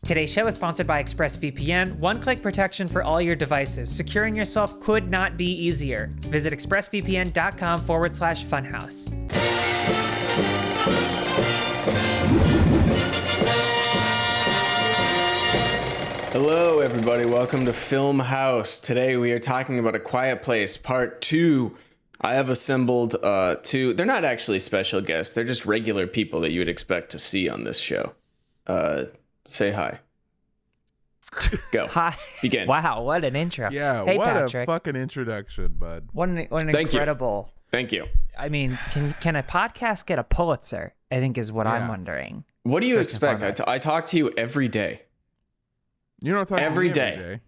Today's show is sponsored by ExpressVPN, one-click protection for all your devices. Securing yourself could not be easier. Visit expressvpn.com/funhaus. Hello, everybody. Welcome to Filmhaus. Today we are talking about A Quiet Place Part 2. I have assembled two. They're not actually special guests. They're just regular people that you would expect to see on this show. Say hi. Go. Hi. Begin. Wow, what an intro. Yeah, hey, what Patrick. a fucking introduction, bud. What an Thank incredible. Thank you. I mean, can a podcast get a Pulitzer? I think is what I'm wondering. What do you First and expect? foremost. I talk to you every day. You don't talk Every to me day.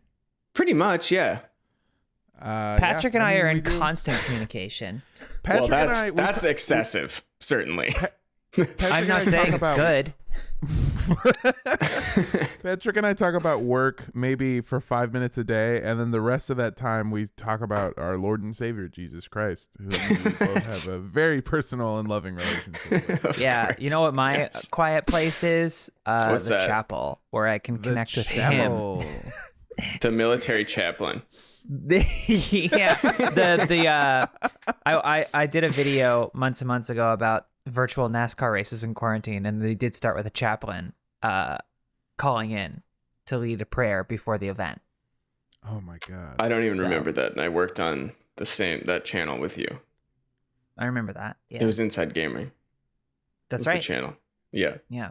Pretty much, yeah. Patrick and I are in we do. constant communication. Patrick Well, and I, we that's ta- excessive, certainly. Patrick I'm and not I saying talk it's about, good. Patrick and I talk about work maybe for 5 minutes a day, and then the rest of that time we talk about our Lord and Savior Jesus Christ, who we both have a very personal and loving relationship with. Yeah, course, you know what my yes. quiet place is? What's the that? chapel, where I can The connect with chapel. him. The military chaplain. I did a video months and months ago about virtual NASCAR races in quarantine, and they did start with a chaplain calling in to lead a prayer before the event. Oh my god. I don't even So- remember that, and I worked on that channel with you. I remember that. Yeah, It was Inside Gaming. that's was right. The channel. Yeah. Yeah,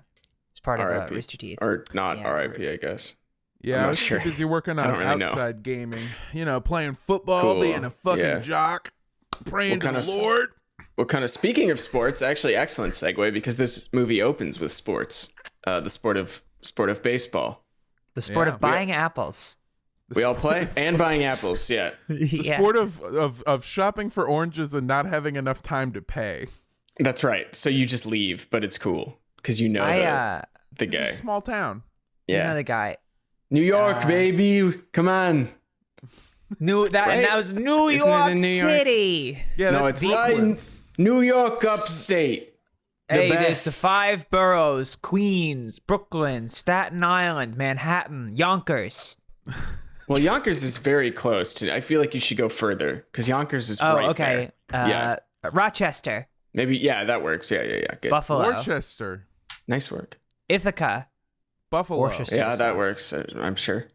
it's part of R.I.P. Rooster Teeth. Or not Yeah. R.I.P., I guess. I'm Yeah, I not was sure. too busy working I on don't really know. outside gaming. You know, playing football, Cool. being a fucking Yeah. jock, praying What to kind the of Lord. Well, kind of speaking of sports, actually, excellent segue because this movie opens with sports. The sport of baseball. The sport Yeah. of buying apples. We all play and buying apples. Yeah. The Yeah. sport of shopping for oranges and not having enough time to pay. That's right. So you just leave, but it's cool because you know the It's guy. a small town. you Yeah. know the guy. New York, baby. Come on. And that was New Isn't it York in New York? City. Yeah, No, that's it's Brooklyn. New York upstate. Hey, there's the best. 5 boroughs: Queens, Brooklyn, Staten Island, Manhattan, Yonkers. Well, Yonkers is very close to. I feel like you should go further because Yonkers is Oh, right okay. there. Yeah. Rochester, Maybe. Yeah, that works. Yeah. Good. Buffalo, Worcester, Nice work. Ithaca. Buffalo. Worcester. Yeah, that Citizens. works. I'm sure.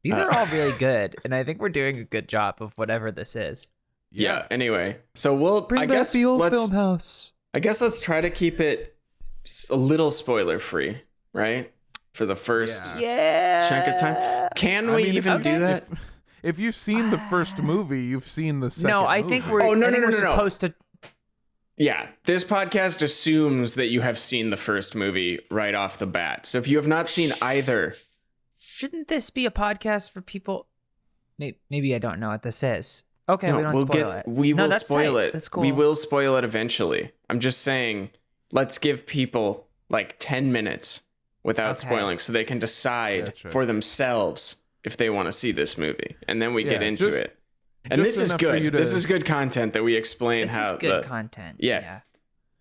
These are all really good, and I think we're doing a good job of whatever this is. Yeah. Anyway, so let's Filmhaus. I guess let's try to keep it a little spoiler free, right? For the first Yeah. chunk of time. Can we mean, even do that? If you've seen the first movie, you've seen the second No, I movie. think we're. Oh, no, I think no, we're no, no. supposed to. Yeah, this podcast assumes that you have seen the first movie right off the bat. So if you have not seen either, Shouldn't this be a podcast for people? Maybe I don't know what this is. Okay, no, we don't we'll spoil it. We No, will that's spoil tight. it. That's cool. We will spoil it eventually. I'm just saying, let's give people like 10 minutes without Okay. spoiling so they can decide Gotcha. for themselves if they want to see this movie. And then we get Yeah, into just- it. And just this is enough for good. you to- This is good content that we explain This how is good content. Yeah.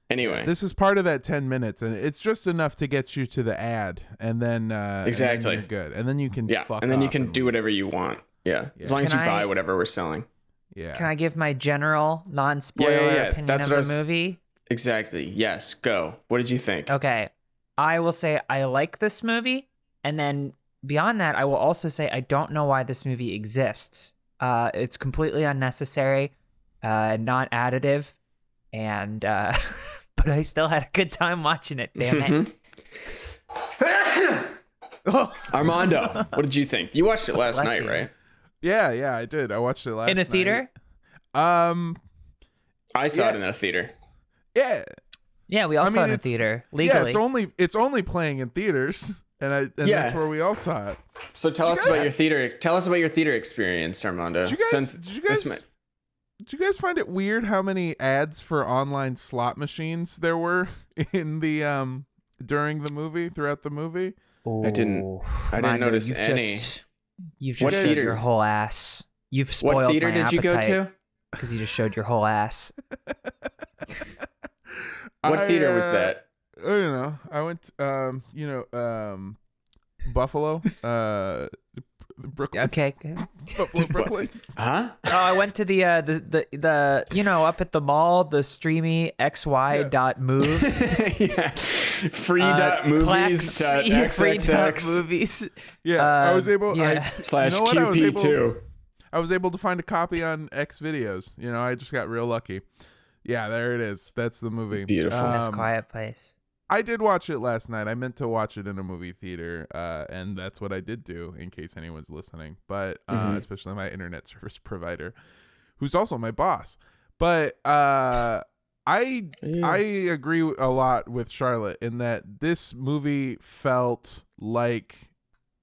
Anyway. This is part of that 10 minutes, and it's just enough to get you to the ad, and then Exactly. and then you're good, and then you can Yeah, fuck and then you off can do whatever you want. Yeah, as long as you Can buy I- whatever we're selling. Yeah. Can I give my general non-spoiler Yeah. opinion That's of what I the was- movie? Exactly. Yes. Go. What did you think? Okay. I will say I like this movie, and then beyond that, I will also say I don't know why this movie exists. It's completely unnecessary, not additive, and but I still had a good time watching it. Damn it! Armando, what did you think? You watched it last Bless night, you. right? Yeah, I did. I watched it last In a night. theater? I saw Yeah. it in a theater. Yeah. Yeah, we all I saw mean, it in it's- theater Yeah, legally. it's only playing in theaters, and Yeah. that's where we all saw it. So tell us about your theater. Tell us about your theater experience, Armando. Did you guys find it weird how many ads for online slot machines there were in the during the movie, throughout the movie? I didn't notice any. You've What just showed theater? your whole ass. You've spoiled What theater my did you go to? Because you just showed your whole ass. What theater was that? I don't know. I went Buffalo, Brooklyn. Okay. Good. Buffalo, Brooklyn. Huh? Oh, I went to the up at the mall, the streamy xy.move. Yeah. Free.movies.xxx. movies. Yeah, I was able. yeah. Slash you know what? QP2. I was able to find a copy on X videos. I just got real lucky. Yeah, there it is. That's the movie. Beautiful. That's Quiet Place. I did watch it last night. I meant to watch it in a movie theater, and that's what I did do, in case anyone's listening. But especially my internet service provider, who's also my boss. But I agree a lot with Charlotte in that this movie felt like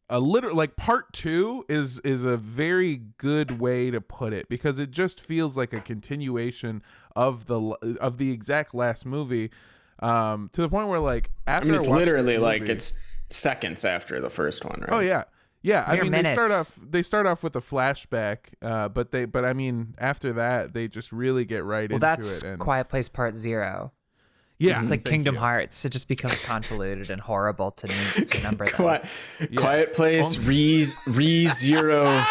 part 2 is a very good way to put it, because it just feels like a continuation of the exact last movie, to the point where like after it's literally like it's seconds after the first one, right? Oh yeah. I mean, minutes. they start off with a flashback, but I mean, after that they just really get right into That's it. And Quiet Place Part 0. yeah, It's like thank Kingdom you. Hearts. It just becomes convoluted and horrible to number them. Quiet Place, Zero,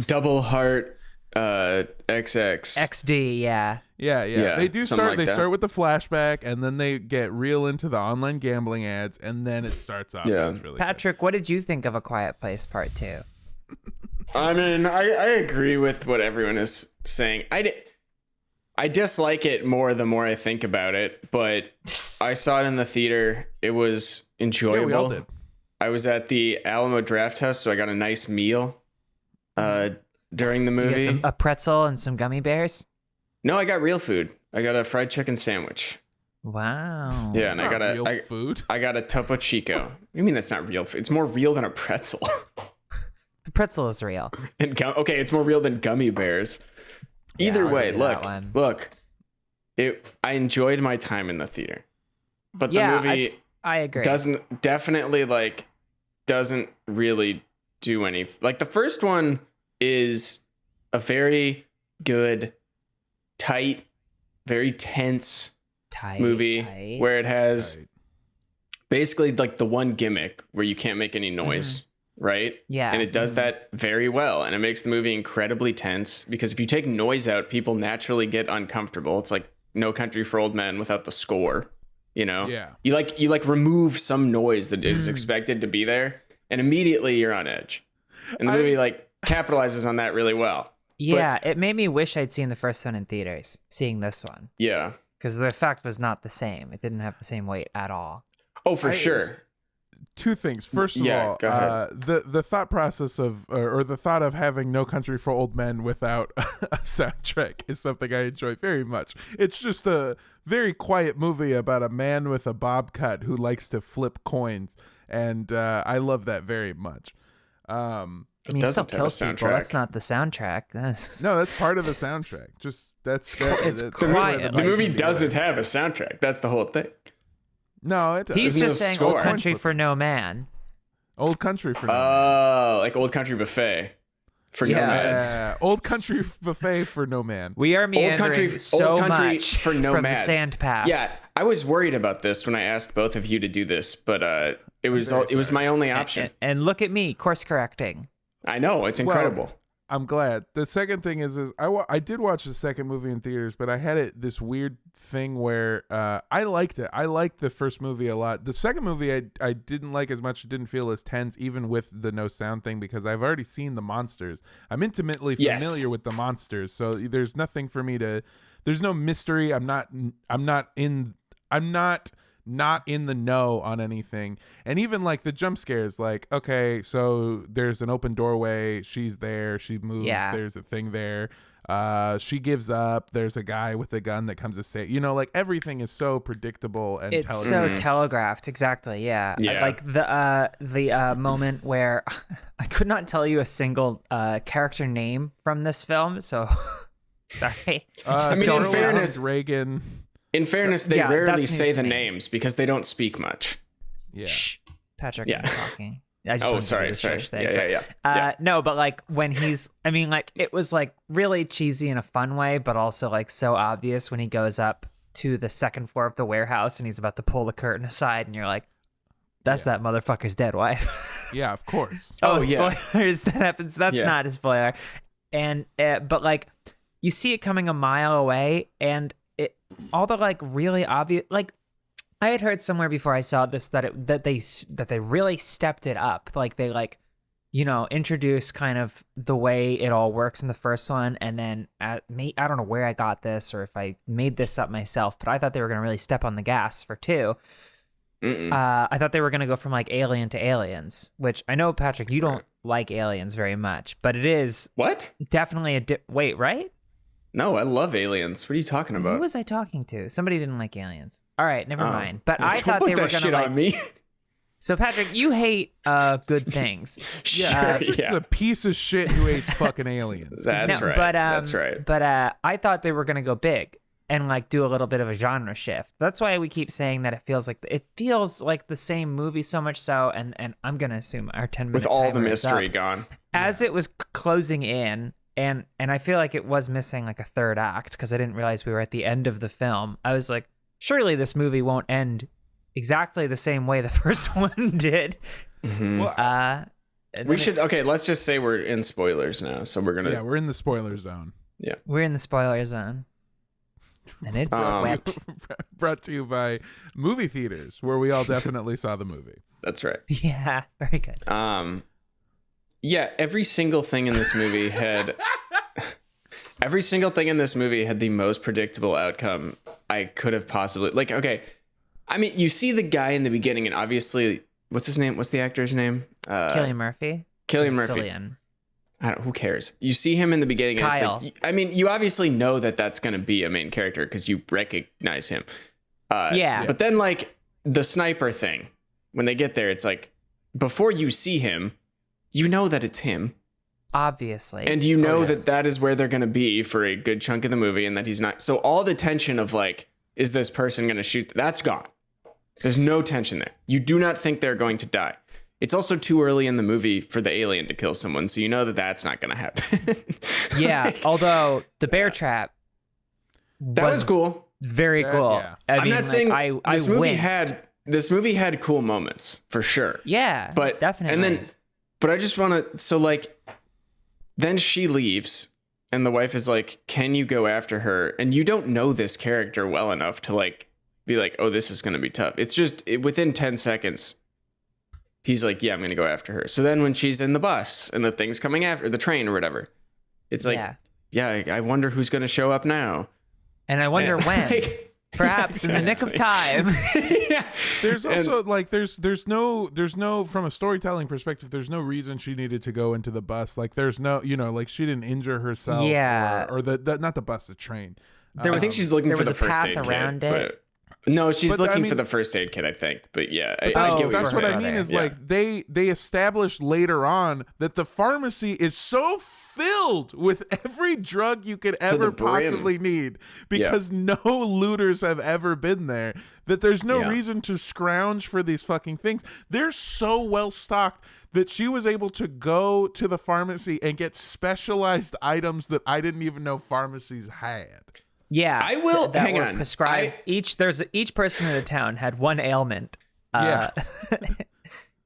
Double Heart, XX. XD, yeah. Yeah. They do something start. like They that. start with the flashback, and then they get real into the online gambling ads, and then it starts off. Yeah. It's really Patrick, what did you think of A Quiet Place Part 2? I mean, I agree with what everyone is saying. I dislike it more the more I think about it, but I saw it in the theater. It was enjoyable. Yeah, we all did. I was at the Alamo Draft House, so I got a nice meal during the You movie. get a pretzel and some gummy bears? No, I got real food. I got a fried chicken sandwich. Wow. Yeah, It's and not I got real food. I got a Topo Chico. You mean that's not real food? It's more real than a pretzel. The pretzel is real. And okay, it's more real than gummy bears. Either I'll way, give you that one. look. I enjoyed my time in the theater, but the Yeah, movie I agree. doesn't really do anything. Like the first one is a very good, tight, very tense movie where it has Right. basically like the one gimmick where you can't make any noise. Right? Yeah. And it does that very well. And it makes the movie incredibly tense because if you take noise out, people naturally get uncomfortable. It's like No Country for Old Men without the score, Yeah. You remove some noise that is expected to be there and immediately you're on edge. And the movie like capitalizes on that really well. Yeah, it made me wish I'd seen the first one in theaters, seeing this one. Yeah. Because the effect was not the same. It didn't have the same weight at all. Oh, for sure. Two things. First of all, go ahead. the thought process of or the thought of having No Country for Old Men without a soundtrack is something I enjoy very much. It's just a very quiet movie about a man with a bob cut who likes to flip coins, and I love that very much. I mean, he still doesn't have a kills people. soundtrack. That's not the soundtrack. That's... No, that's part of the soundtrack. Just that's It's that's quiet. where The Like, movie can be doesn't like- have a soundtrack. That's the whole thing. No, it He's There's just no saying score. Old Country for No Man. Old Country for No Man. Oh, like Old Country Buffet for Yeah. nomads. Old Country Buffet for No Man. We are meandering so much for from the nomads. sand path. Yeah, I was worried about this when I asked both of you to do this, but it was my only option. And look at me, course correcting. I know, it's incredible. I'm glad. The second thing is I did watch the second movie in theaters, but I had this weird thing where I liked it. I liked the first movie a lot. The second movie I didn't like as much. It didn't feel as tense, even with the no sound thing, because I've already seen the monsters. I'm intimately familiar with the monsters, so there's nothing for me to. There's no mystery. I'm not in the know on anything. And even like the jump scares, like, okay, so there's an open doorway, she's there, she moves, there's a thing there, she gives up, there's a guy with a gun that comes to say, like everything is so predictable and It's so telegraphed, exactly. Yeah. Yeah. Like the moment where I could not tell you a single character name from this film, so sorry. I mean, in Ronald fairness- Reagan. In fairness, they Yeah, rarely that's say news the to me. names because they don't speak much. Yeah. Shh, Patrick, Yeah. I'm talking. I just Oh, wanted to do sorry. the shush thing, Yeah. but, no, but like when it was like really cheesy in a fun way, but also like so obvious when he goes up to the second floor of the warehouse and he's about to pull the curtain aside and you're like, That's that motherfucker's dead wife. Yeah, of course. Oh, yeah. Spoilers, that happens. That's not a spoiler. And but like you see it coming a mile away, and all the like really obvious, like I had heard somewhere before I saw this that they really stepped it up. Like they introduce kind of the way it all works in the first one, and then I don't know where I got this or if I made this up myself, but I thought they were going to really step on the gas for 2. I thought they were going to go from like Alien to Aliens, which I know, Patrick, you don't like Aliens very much, but it is What? definitely wait, right? No, I love Aliens. What are you talking about? Who was I talking to? Somebody didn't like Aliens. All right, never mind. But I Don't thought put they were that going to shit like on me. So Patrick, you hate good things. Sure, It's yeah. a piece of shit who hates fucking aliens. That's right. That's right. But I thought they were going to go big and like do a little bit of a genre shift. That's why we keep saying that it feels like the same movie so much so, and I'm going to assume our 10 minute With all the timer is mystery up. gone. As it was closing in, and I feel like it was missing like a third act because I didn't realize we were at the end of the film. I was like, surely this movie won't end exactly the same way the first one did. Mm-hmm. Let's just say we're in spoilers now. So we're going to... Yeah, we're in the spoiler zone. Yeah. We're in the spoiler zone. And it's wet. Brought to you by movie theaters, where we all definitely saw the movie. That's right. Yeah, very good. Yeah, every single thing in this movie had... Every single thing in this movie had the most predictable outcome I could have possibly... Like, okay, I mean, you see the guy in the beginning, and obviously... What's his name? What's the actor's name? Cillian Murphy. Cillian Murphy. Cillian. Who cares? You see him in the beginning. And Kyle. It's like, I mean, you obviously know that that's going to be a main character because you recognize him. Yeah. But then, like, the sniper thing, when they get there, it's like, before you see him, you know that it's him. Obviously. And you know that is where they're going to be for a good chunk of the movie and that he's not. So all the tension of, like, is this person going to shoot? That's gone. There's no tension there. You do not think they're going to die. It's also too early in the movie for the alien to kill someone, so you know that that's not going to happen. Yeah, although the bear trap that was cool. Very cool. Yeah. I'm not saying this movie winced. this movie had cool moments for sure. Yeah, but definitely. But I just want to. So like, then she leaves, and the wife is like, "Can you go after her?" And you don't know this character well enough to like be like, "Oh, this is going to be tough." It's just within 10 seconds. He's like, yeah, I'm going to go after her. So then when she's in the bus and the thing's coming after the train or whatever, it's like, yeah, I wonder who's going to show up now. And I wonder when. Like, perhaps in the nick of time. Yeah. There's also like there's no from a storytelling perspective, there's no reason she needed to go into the bus. Like there's no, like she didn't injure herself. Yeah. Or the not the bus, the train. I think she's looking for the first aid kit. Around it. No, she's looking for the first aid kit, I think. But yeah, I get what that's you're what saying. I mean is like they established later on that the pharmacy is so filled with every drug you could ever possibly need because no looters have ever been there, that there's no reason to scrounge for these fucking things. They're so well stocked that she was able to go to the pharmacy and get specialized items that I didn't even know pharmacies had. Yeah, I will hang on. Prescribed each person in the town had one ailment. Yeah,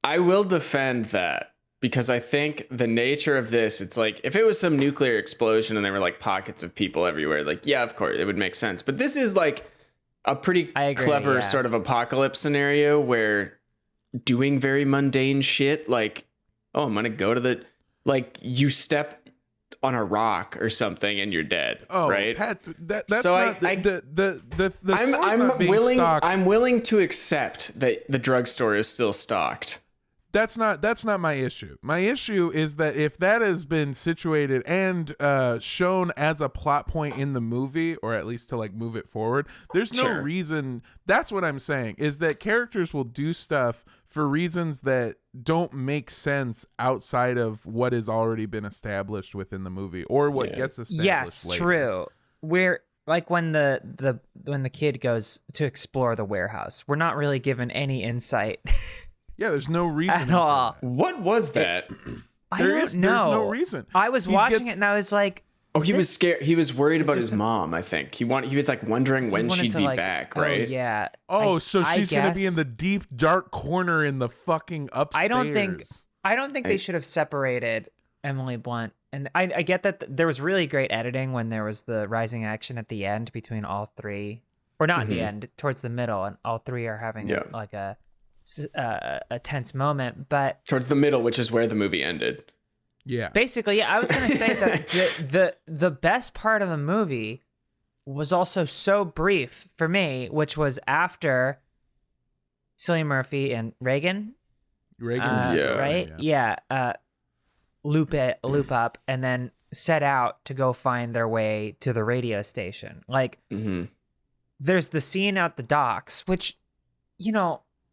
I will defend that because I think the nature of this, it's like if it was some nuclear explosion and there were like pockets of people everywhere, like yeah, of course it would make sense. But this is like a pretty clever sort of apocalypse scenario where doing very mundane shit, like oh, I'm gonna go to the you step on a rock or something and you're dead. Oh, right. Pat, that's so not I'm willing to accept that the drugstore is still stocked. That's not my issue. My issue is that if that has been situated and shown as a plot point in the movie, or at least to like move it forward, there's no reason. That's what I'm saying, is that characters will do stuff for reasons that don't make sense outside of what has already been established within the movie or what gets established. Yes, later. true. We're like when the kid goes to explore the warehouse, we're not really given any insight. Yeah, there's no reason at all. What was that? I don't know. There's no reason. I was watching it and I was like, Oh, he was scared. He was worried about his some- mom, I think. He was like wondering when wanted she'd to, be like, back, oh, right? yeah. Oh, so I she's gonna be in guess- the deep dark corner in the fucking upstairs. I don't think they should have separated Emily Blunt. And I get that there was really great editing when there was the rising action at the end between all three, or not in the end, towards the middle, and all three are having like a tense moment. But Towards the middle, which is where the movie ended. Yeah. basically, yeah, I was gonna say that the best part of the movie was also so brief for me, which was after Cillian Murphy and Reagan. Reagan, Yeah. Right? Yeah. Loop up and then set out to go find their way to the radio station. Like, there's the scene at the docks, which,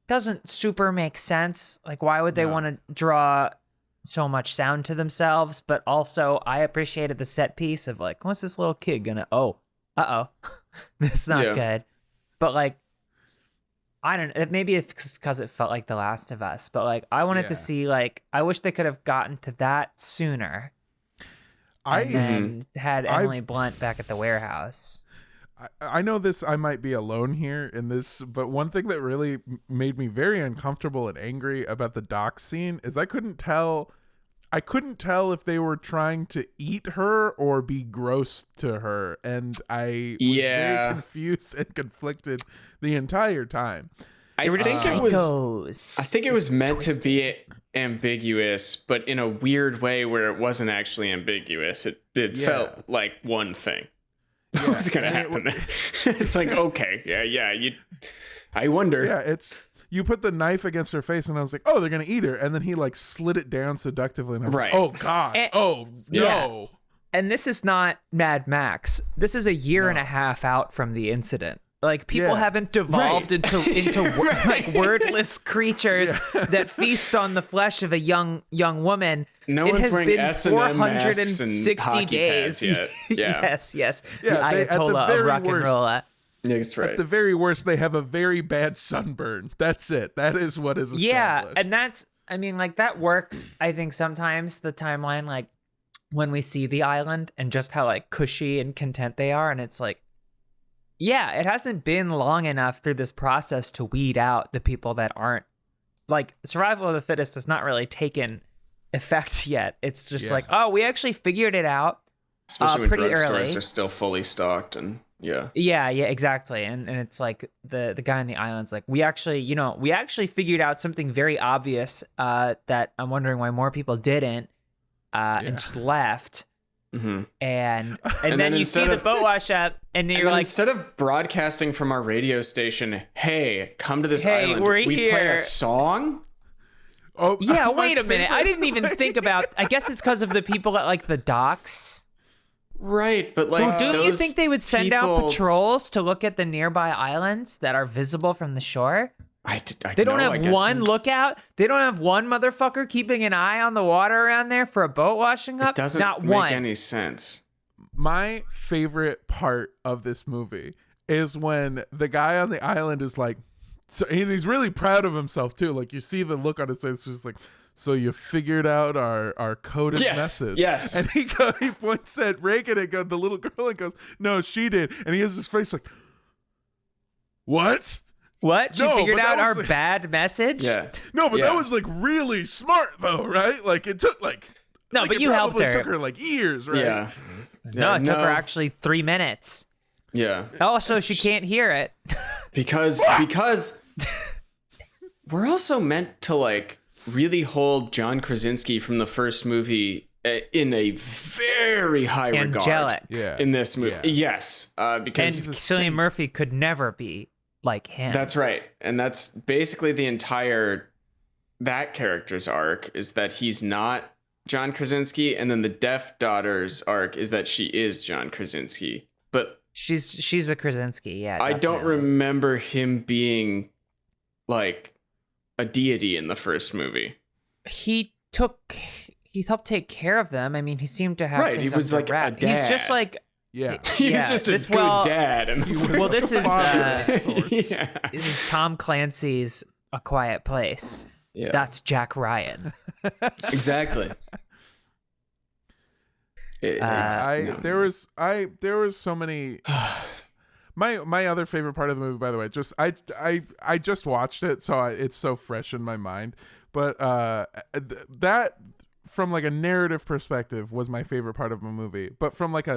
doesn't super make sense. Like, why would they want to draw so much sound to themselves? But also, I appreciated the set piece of like, what's this little kid gonna? Oh, that's not good. But like, I don't know. Maybe it's because it felt like The Last of Us, but like I wanted to see, like, I wish they could have gotten to that sooner. And then had Emily Blunt back at the warehouse. I know this. I might be alone here in this, but one thing that really made me very uncomfortable and angry about the dock scene is I couldn't tell if they were trying to eat her or be gross to her, and I was very confused and conflicted the entire time. I think it was meant to be ambiguous, but in a weird way where it wasn't actually ambiguous. It felt like one thing. What's gonna happen there? It's like, okay, I wonder. Yeah, you put the knife against her face, and I was like, oh, they're gonna eat her, and then he like slid it down seductively, and I was like, oh god, no. And this is not Mad Max. This is a year and a half out from the incident. Like, people haven't devolved into like wordless creatures that feast on the flesh of a young woman. No it one's has wearing been S&M 460 days. yet. Yeah. yes. Yeah, the Ayatollah of rock and roll. That's right. At the very worst, they have a very bad sunburn. That's it. That is what is established. Yeah, and that works. I think sometimes the timeline, like when we see the island and just how like cushy and content they are, and it's like, yeah, it hasn't been long enough through this process to weed out the people that aren't, like, survival of the fittest has not really taken effect yet. It's just like, oh, we actually figured it out. Especially when pretty drugstores early. are still fully stocked, and yeah, exactly. And it's like the guy on the island's like, we actually figured out something very obvious that I'm wondering why more people didn't and just left. Mm-hmm. And then you see the boat wash up, and you're like, instead of broadcasting from our radio station, hey, come to this island, we're we play here. a song. Oh yeah, wait a minute. I didn't even think about. I guess it's because of the people at like the docks. Right, but like, don't you think they would send out patrols to look at the nearby islands that are visible from the shore? They don't have one lookout. They don't have one motherfucker keeping an eye on the water around there for a boat washing up. It doesn't Not make one. any sense. My favorite part of this movie is when the guy on the island is like, and he's really proud of himself too. Like, you see the look on his face, just like, so you figured out our coded message. Yes. And he points at Reagan and goes, the little girl, and goes, no, she did. And he has his face like, what? What? She No, figured but that out our was like- bad message? Yeah. No, but that was like really smart though, right? Like, it took like, No, like, but it you helped probably her. took her like years, right? Yeah. No, it took her actually 3 minutes. Yeah. Also, she can't hear it. Because we're also meant to like really hold John Krasinski from the first movie in a very high Angelic. regard in this movie. Yeah. Yes, And because Cillian Murphy could never be like him. that's right. And that's basically the entire that character's arc, is that he's not John Krasinski, and then the deaf daughter's arc is that she is John Krasinski. But she's a Krasinski, yeah. I don't definitely. remember him being like a deity in the first movie. He helped take care of them. I mean, he seemed to have Right, he things was under like a wrap. He's just dad. like Yeah. He Yeah, was just a this- good well- dad. And well, this is yeah. this is Tom Clancy's A Quiet Place. Yeah. That's Jack Ryan. Exactly. There was so many. My other favorite part of the movie, by the way, I just watched it, so it's so fresh in my mind. But that, from like a narrative perspective, was my favorite part of a movie. But from like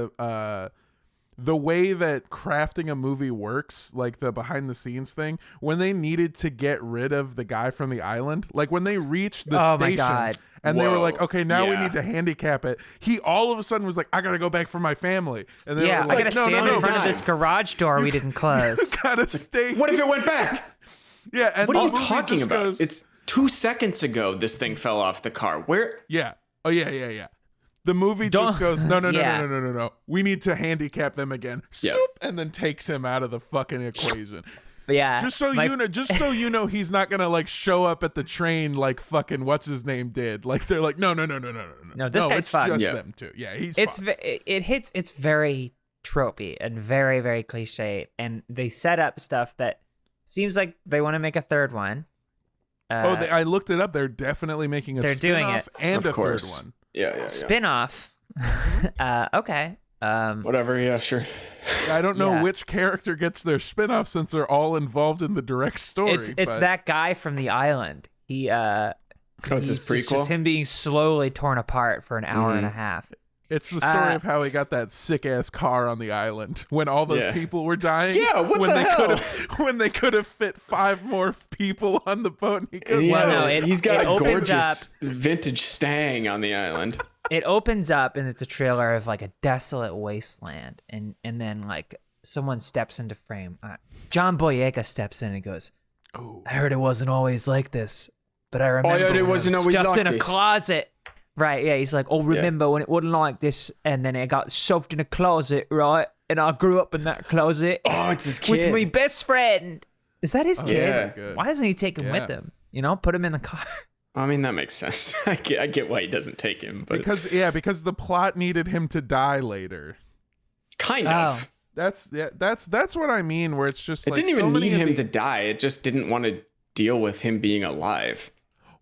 the way that crafting a movie works, like the behind the scenes thing, when they needed to get rid of the guy from the island, like when they reached the station and they were like, okay, now we need to handicap it. He all of a sudden was like, I gotta go back for my family. And they were like, I gotta stand in front of this garage door we didn't close. Gotta stay. What if it went back? Yeah. And what are you talking about? It's 2 seconds ago this thing fell off the car. Where? Yeah. Oh yeah. The movie just goes, no. We need to handicap them again. Yep. Soup, and then takes him out of the fucking equation. Yeah. Just so you know, he's not gonna like show up at the train like fucking what's his name did. Like they're like, no. No, this guy's it's fucked. just them two. Yeah, he's. It hits. It's very tropey and very very cliche, and they set up stuff that seems like they want to make a third one. I looked it up. They're definitely making a. They're doing spin-off it. and Of a course. third one. Yeah. Spin-off. Okay. Whatever. Yeah, sure. I don't know which character gets their spin-off since they're all involved in the direct story. It's that guy from the island. It's his prequel? It's just him being slowly torn apart for an hour and a half. It's the story of how he got that sick ass car on the island when all those people were dying. Yeah, what the hell? When they could have fit 5 more people on the boat. And he goes, he's got a gorgeous vintage Stang on the island. It opens up and it's a trailer of like a desolate wasteland, and then like someone steps into frame. John Boyega steps in and goes, "Oh, I heard it wasn't always like this, but I remember it wasn't always stuffed like in a this." Closet." Right, yeah, he's like, remember when it wasn't like this, and then it got shoved in a closet, right? And I grew up in that closet. Oh, it's his kid. With my best friend. Is that his kid? Yeah. Why doesn't he take him with him? Put him in the car. I mean, that makes sense. I get why he doesn't take him, but because the plot needed him to die later. Kind of. That's what I mean. Where it's just it didn't even need him to die. It just didn't want to deal with him being alive.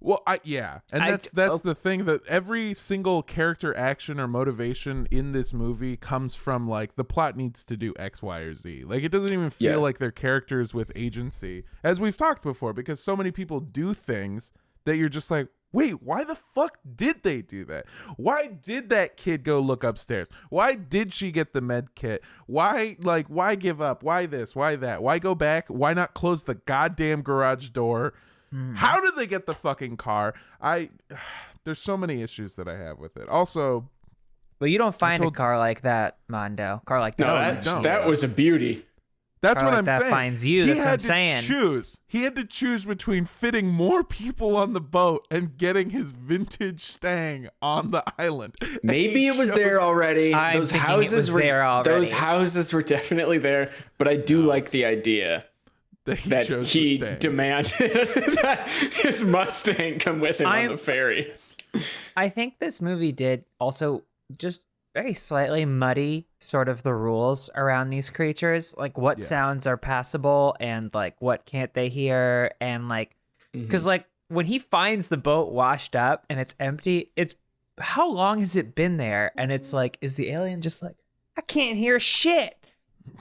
Well, that's the thing, that every single character action or motivation in this movie comes from like the plot needs to do X, Y, or Z. Like it doesn't even feel like they're characters with agency, as we've talked before, because so many people do things that you're just like, wait, why the fuck did they do that? Why did that kid go look upstairs? Why did she get the med kit? Why give up? Why this? Why that? Why go back? Why not close the goddamn garage door? How did they get the fucking car? There's so many issues that I have with it. Also, well, you don't find a car like that, Mondo. Car like that. No, that was a beauty. That's what I'm saying. That finds you. That's what I'm saying. He had to choose between fitting more people on the boat and getting his vintage Stang on the island. Maybe it was there already. Those houses were there already. Those houses were definitely there. But I do like the idea that he demanded that his Mustang come with him on the ferry. I think this movie did also just very slightly muddy sort of the rules around these creatures, like what sounds are passable and like what can't they hear, and like because like when he finds the boat washed up and it's empty, it's how long has it been there? And it's like, is the alien just like, I can't hear shit?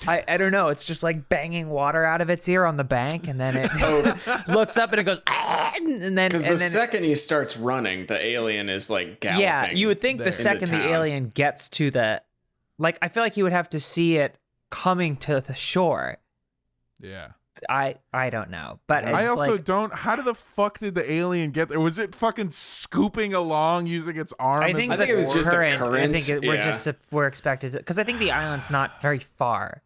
I don't know. It's just like banging water out of its ear on the bank, and then it looks up and it goes, and then because the second he starts running, the alien is like galloping. Yeah, you would think the second the alien gets to the, like, I feel like you would have to see it coming to the shore. Yeah. I don't know, but I also like, don't. How the fuck did the alien get there? Was it fucking scooping along using its arm? I think it was just a current. I think we're expected to, because I think the island's not very far,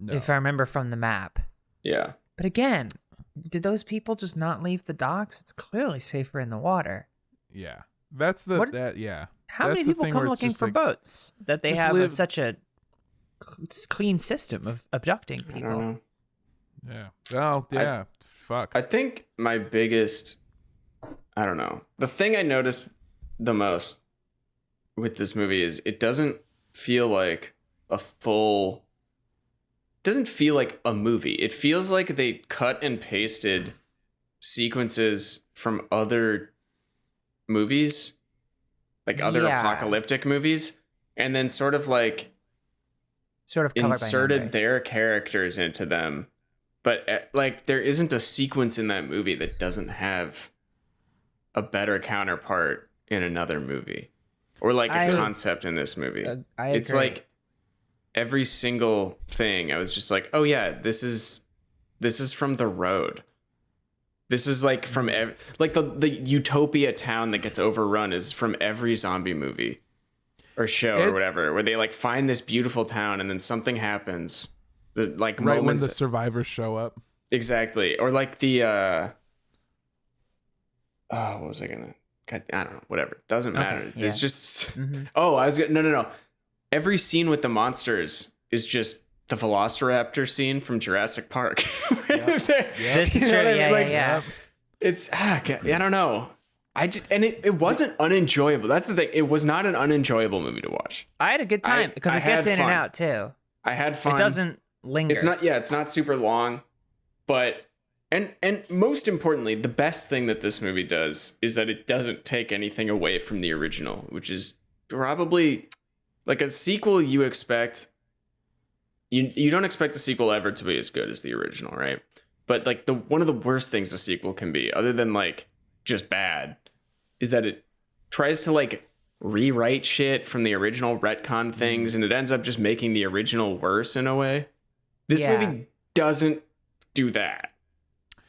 if I remember from the map. Yeah. But again, did those people just not leave the docks? It's clearly safer in the water. Yeah, that's the How many people come looking for boats that they have such a clean system of abducting people? I don't know. Yeah. Oh, yeah. Fuck. I think my biggest, I don't know. The thing I noticed the most with this movie is it doesn't feel like a movie. It feels like they cut and pasted sequences from other movies, like other apocalyptic movies, and then sort of like Sort of color by inserted numbers. their characters into them. But like there isn't a sequence in that movie that doesn't have a better counterpart in another movie, or like a concept in this movie. It's agree. like every single thing I was just like, oh yeah, this is from The Road. This is like from like the utopia town that gets overrun is from every zombie movie or show or whatever, where they like find this beautiful town and then something happens. The like right moments when the survivors show up. Exactly. Or like the what was I gonna? God, I don't know. Whatever. Doesn't matter. Okay, yeah. It's just. Oh, I was gonna. No. Every scene with the monsters is just the Velociraptor scene from Jurassic Park. This is true. Yeah. It's I don't know. It wasn't unenjoyable. That's the thing. It was not an unenjoyable movie to watch. I had a good time because it gets in and out too. I had fun. It doesn't linger. It's not super long, but and most importantly, the best thing that this movie does is that it doesn't take anything away from the original, which is probably like a sequel you expect. You don't expect a sequel ever to be as good as the original, right? But like one of the worst things a sequel can be, other than like just bad, is that it tries to like rewrite shit from the original, retcon things, and it ends up just making the original worse in a way. This movie doesn't do that.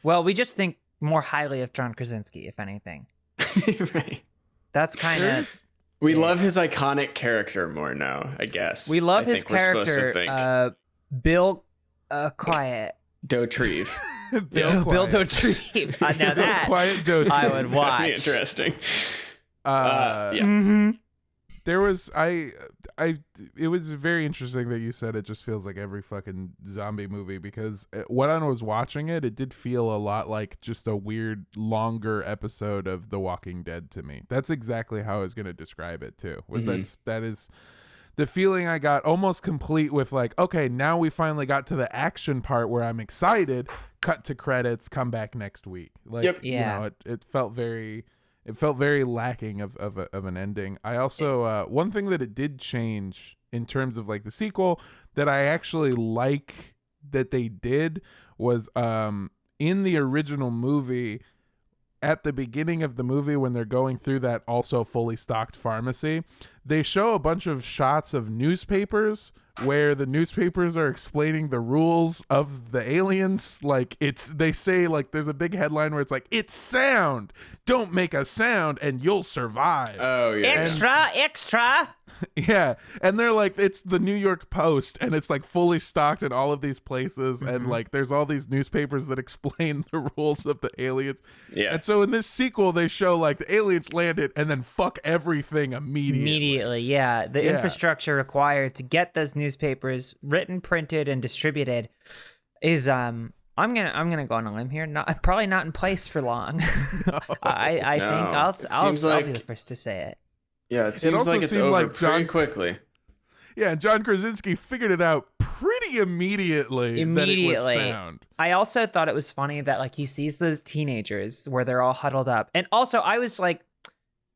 Well, we just think more highly of John Krasinski, if anything. Right. That's kind of... We love his iconic character more now, I guess. We love his character, Bill Quiet. Dauterive. Bill Dauterive. Now that Quiet Dauterive. I would watch. That'd be interesting. There was it was very interesting that you said it just feels like every fucking zombie movie, because when I was watching it, it did feel a lot like just a weird longer episode of The Walking Dead to me. That's exactly how I was going to describe it too. That is the feeling I got, almost complete with like, okay, now we finally got to the action part where I'm excited, cut to credits, come back next week. Like, you know, it felt very lacking of an ending. I also one thing that it did change in terms of like the sequel that I actually like that they did was in the original movie, at the beginning of the movie when they're going through that also fully stocked pharmacy, they show a bunch of shots of newspapers where the newspapers are explaining the rules of the aliens. Like they say like there's a big headline where it's like, it's sound, don't make a sound and you'll survive. Oh yeah. Extra. Yeah, and they're like, it's the New York Post, and it's like fully stocked in all of these places, and like there's all these newspapers that explain the rules of the aliens. Yeah. And so in this sequel, they show like the aliens landed and then fuck everything immediately. Yeah. The infrastructure required to get those newspapers written, printed, and distributed is I'm gonna go on a limb here. Probably not in place for long. I think I'll be the first to say it. Yeah, it seems like it's over like pretty quickly. Yeah, and John Krasinski figured it out pretty immediately. That it was sound. I also thought it was funny that like he sees those teenagers where they're all huddled up, and also I was like,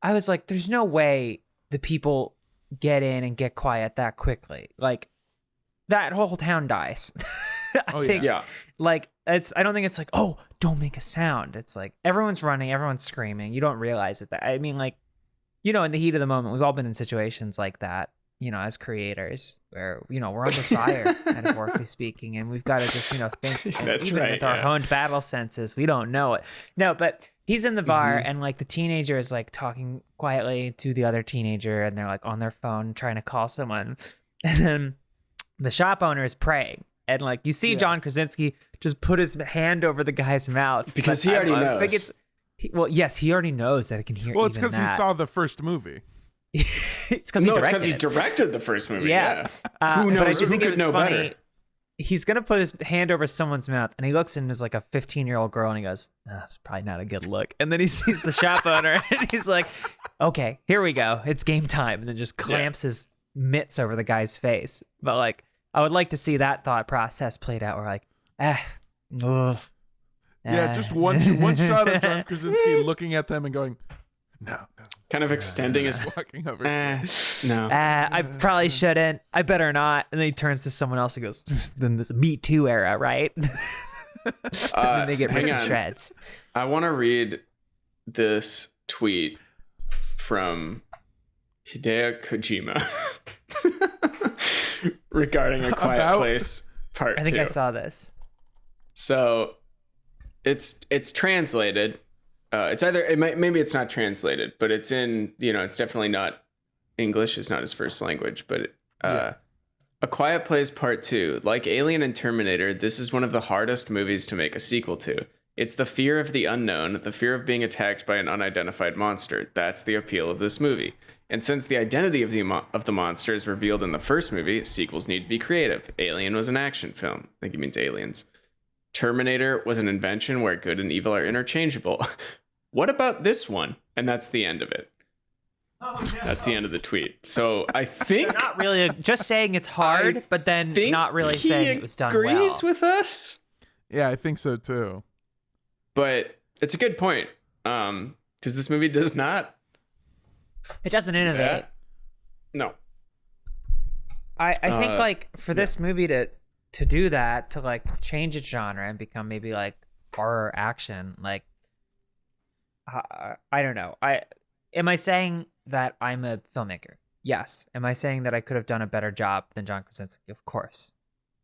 there's no way the people get in and get quiet that quickly. Like that whole town dies. I think, like I don't think it's like, oh, don't make a sound. It's like everyone's running, everyone's screaming. You don't realize it. I mean, like, you know, in the heat of the moment, we've all been in situations like that, you know, as creators where, you know, we're under fire, metaphorically speaking, and we've got to just, you know, think. That's even right, with our honed battle senses, we don't know it. No, but he's in the bar and like the teenager is like talking quietly to the other teenager and they're like on their phone trying to call someone. And then the shop owner is praying. And like you see John Krasinski just put his hand over the guy's mouth. Because he already knows. I think he already knows that it can hear. Well, it's because he saw the first movie. It's because he directed the first movie. Yeah. Who knows? But I do Who think could know funny. better? He's gonna put his hand over someone's mouth, and he looks in as like a 15-year-old girl, and he goes, "That's probably not a good look." And then he sees the shop owner, and he's like, "Okay, here we go. It's game time." And then just clamps his mitts over the guy's face. But like, I would like to see that thought process played out. Where like, yeah, just one shot of John Krasinski looking at them and going, No. Kind of extending his. Walking over. No. I probably shouldn't. I better not. And then he turns to someone else and goes, then this Me Too era, right? And then they get ripped to shreds. I want to read this tweet from Hideo Kojima regarding A Quiet Place Part 2. I think I saw this. So it's translated. It's either maybe it's not translated, but it's in, it's definitely not English. It's not his first language, but A Quiet Place Part 2. Like Alien and Terminator, this is one of the hardest movies to make a sequel to. It's the fear of the unknown, the fear of being attacked by an unidentified monster. That's the appeal of this movie. And since the identity of the monster is revealed in the first movie, sequels need to be creative. Alien was an action film. I think he means Aliens. Terminator was an invention where good and evil are interchangeable. What about this one? And that's the end of it. That's the end of the tweet. So I think Not really just saying it's hard, but then not really saying it was done well. He agrees with us. Yeah, I think so too. But it's a good point. Because this movie does not. It doesn't innovate. No. I think like for this movie to do that, to like change its genre and become maybe like horror action, like I don't know. Am I saying that I'm a filmmaker? Yes. Am I saying that I could have done a better job than John Krasinski? Of course.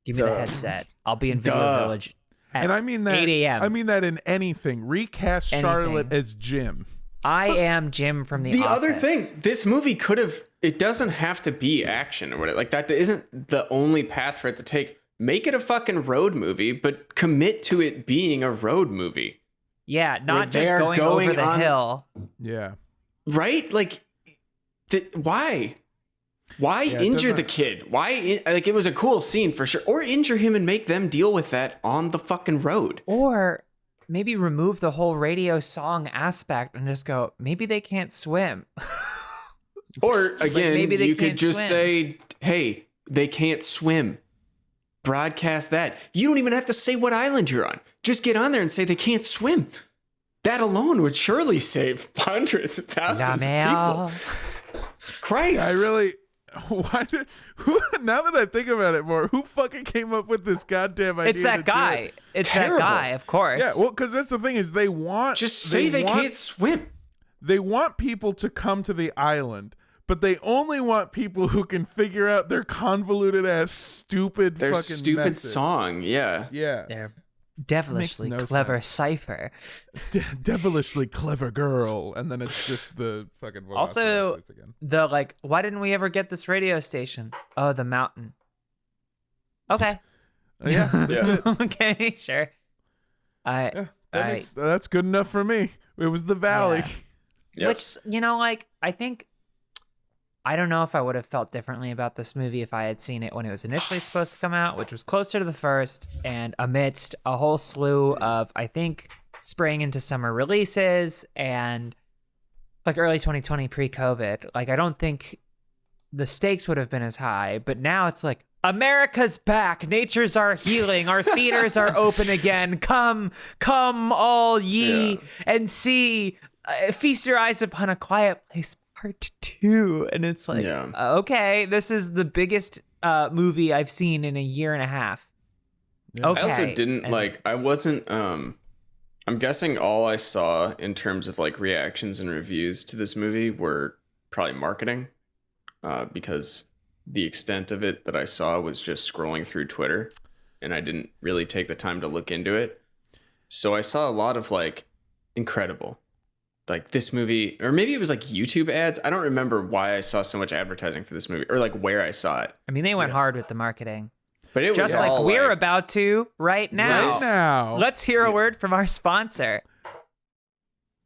Give me the headset. I'll be in Video Village at And I mean that 8 a.m. I mean that in anything. Recast Charlotte as Jim. I am Jim from The Office. Other thing, this movie could have, it doesn't have to be action or whatever. Like that isn't the only path for it to take. Make it a fucking road movie, but commit to it being a road movie. Yeah, not just going over the hill. Yeah. Right? Like, why? Why injure the kid? Why? Like, it was a cool scene for sure. Or injure him and make them deal with that on the fucking road. Or maybe remove the whole radio song aspect and just go, maybe they can't swim. Or, again, maybe they you could can't just swim. say, hey, they can't swim. Broadcast that. You don't even have to say what island you're on. Just get on there and say they can't swim. That alone would surely save hundreds of thousands of people. Christ. I really now that I think about it more, who fucking came up with this goddamn idea? It's that guy. It's Terrible. that guy, of course. Yeah, well, because that's the thing is they want Just say they can't swim. They want people to come to the island, but they only want people who can figure out their convoluted ass stupid Their fucking stupid message. song, yeah. Yeah. They're devilishly no clever cipher. Devilishly clever girl, and then it's just the fucking Also, Velociraptors again. the like, why didn't we ever get this radio station? Oh, the mountain. Okay. Yeah, that's it. Okay, sure. That's good enough for me. It was the valley. Yeah. Yep. Which, like, I don't know if I would have felt differently about this movie if I had seen it when it was initially supposed to come out, which was closer to the first, and amidst a whole slew of, I think, spring into summer releases and like early 2020 pre-COVID. Like, I don't think the stakes would have been as high, but now it's like, America's back. Natures are healing. Our theaters are open again. Come all ye and see. Feast your eyes upon A Quiet Place Part 2. And it's like, okay, this is the biggest movie I've seen in a year and a half. Yeah. Okay. I also didn't I wasn't I'm guessing all I saw in terms of like reactions and reviews to this movie were probably marketing, because the extent of it that I saw was just scrolling through Twitter, and I didn't really take the time to look into it. So I saw a lot of like incredible, like this movie, or maybe it was like YouTube ads. I don't remember why I saw so much advertising for this movie or like where I saw it. I mean, they went hard with the marketing. But it Just was like all we're like, about to right now. Right now. Let's hear a word from our sponsor.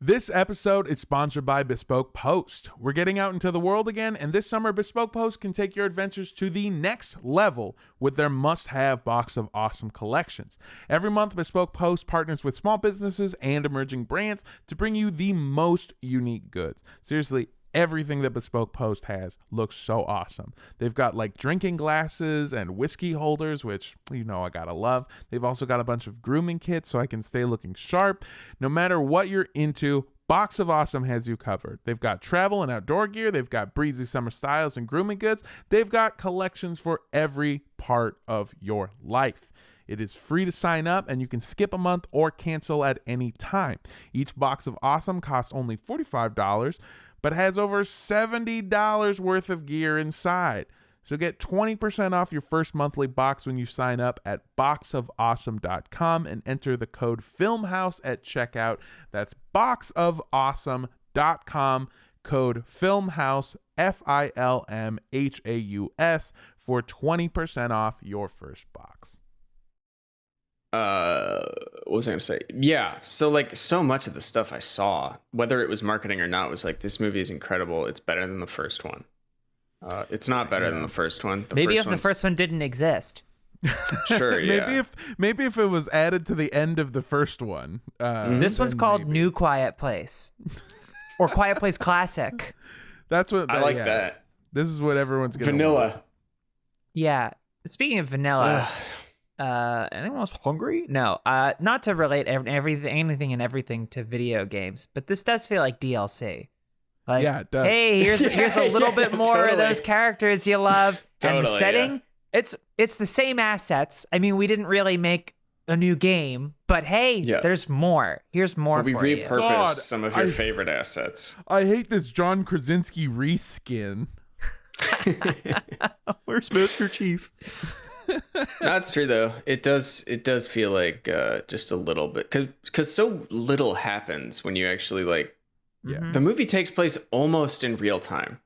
This episode is sponsored by Bespoke Post. We're getting out into the world again, and this summer, Bespoke Post can take your adventures to the next level with their must-have box of awesome collections. Every month, Bespoke Post partners with small businesses and emerging brands to bring you the most unique goods. Seriously, everything that Bespoke Post has looks so awesome. They've got like drinking glasses and whiskey holders, which I gotta love. They've also got a bunch of grooming kits so I can stay looking sharp. No matter what you're into, Box of Awesome has you covered. They've got travel and outdoor gear. They've got breezy summer styles and grooming goods. They've got collections for every part of your life. It is free to sign up, and you can skip a month or cancel at any time. Each Box of Awesome costs only $45, but has over $70 worth of gear inside. So get 20% off your first monthly box when you sign up at boxofawesome.com and enter the code FILMHAUS at checkout. That's boxofawesome.com, code FILMHAUS, FILMHAUS, for 20% off your first box. What was I gonna say? Yeah, so like so much of the stuff I saw, whether it was marketing or not, was like, this movie is incredible. It's better than the first one. It's not better than the first one. Maybe if the first one didn't exist. Sure, yeah. Maybe if it was added to the end of the first one. This one's called New Quiet Place, or Quiet Place Classic. That's what I like that. This is what everyone's gonna Vanilla. want. Yeah. Speaking of vanilla, anyone else hungry? No. Not to relate anything and everything to video games, but this does feel like DLC. Like, yeah, it does. Hey, here's a little bit more of those characters you love. And the setting, it's the same assets. I mean, we didn't really make a new game, but hey, there's more. Here's more we for you. repurposed some of your favorite assets. I hate this John Krasinski reskin. Where's Master Chief? That's true though. It does feel like just a little bit, because so little happens when you actually like. Yeah. The movie takes place almost in real time,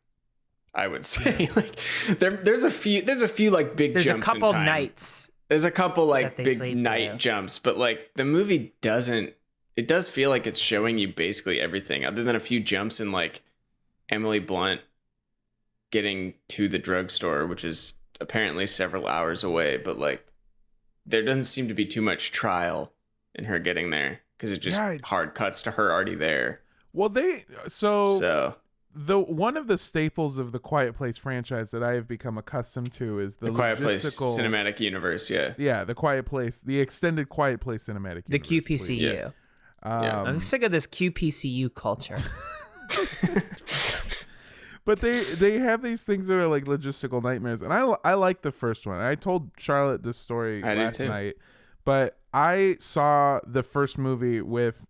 I would say. Like there's a few like big jumps in time. There's a couple nights. There's a couple like big night through. jumps, but like the movie doesn't. It does feel like it's showing you basically everything, other than a few jumps in like Emily Blunt getting to the drugstore, which is apparently several hours away. But like there doesn't seem to be too much trial in her getting there, because it just hard cuts to her already there. Well, so the one of the staples of the Quiet Place franchise that I have become accustomed to is the Quiet Place cinematic universe. Yeah, the Quiet Place, the extended Quiet Place cinematic the universe. QPCU. Yeah. I'm sick of this QPCU culture. But they have these things that are like logistical nightmares, and I like the first one. I told Charlotte this story last night, but I saw the first movie with.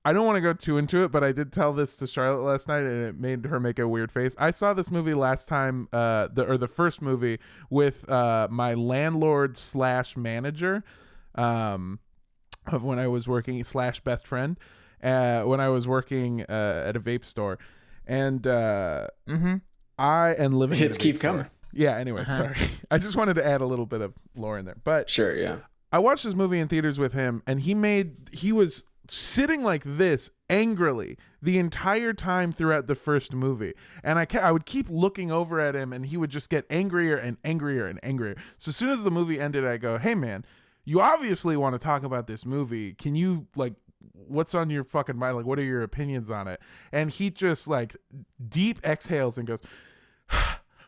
I don't want to go too into it, but I did tell this to Charlotte last night, and it made her make a weird face. I saw this movie last time, the first movie with my landlord / manager, of when I was working / best friend, when I was working at a vape store, and I and living. Hits keep coming. Yeah. Anyway, sorry. I just wanted to add a little bit of lore in there, but sure, yeah. I watched this movie in theaters with him, and he was sitting like this angrily the entire time throughout the first movie, and I would keep looking over at him, and he would just get angrier and angrier and angrier. So as soon as the movie ended, I go, "Hey man, you obviously want to talk about this movie. Can you like, what's on your fucking mind? Like, what are your opinions on it?" And he just like deep exhales and goes,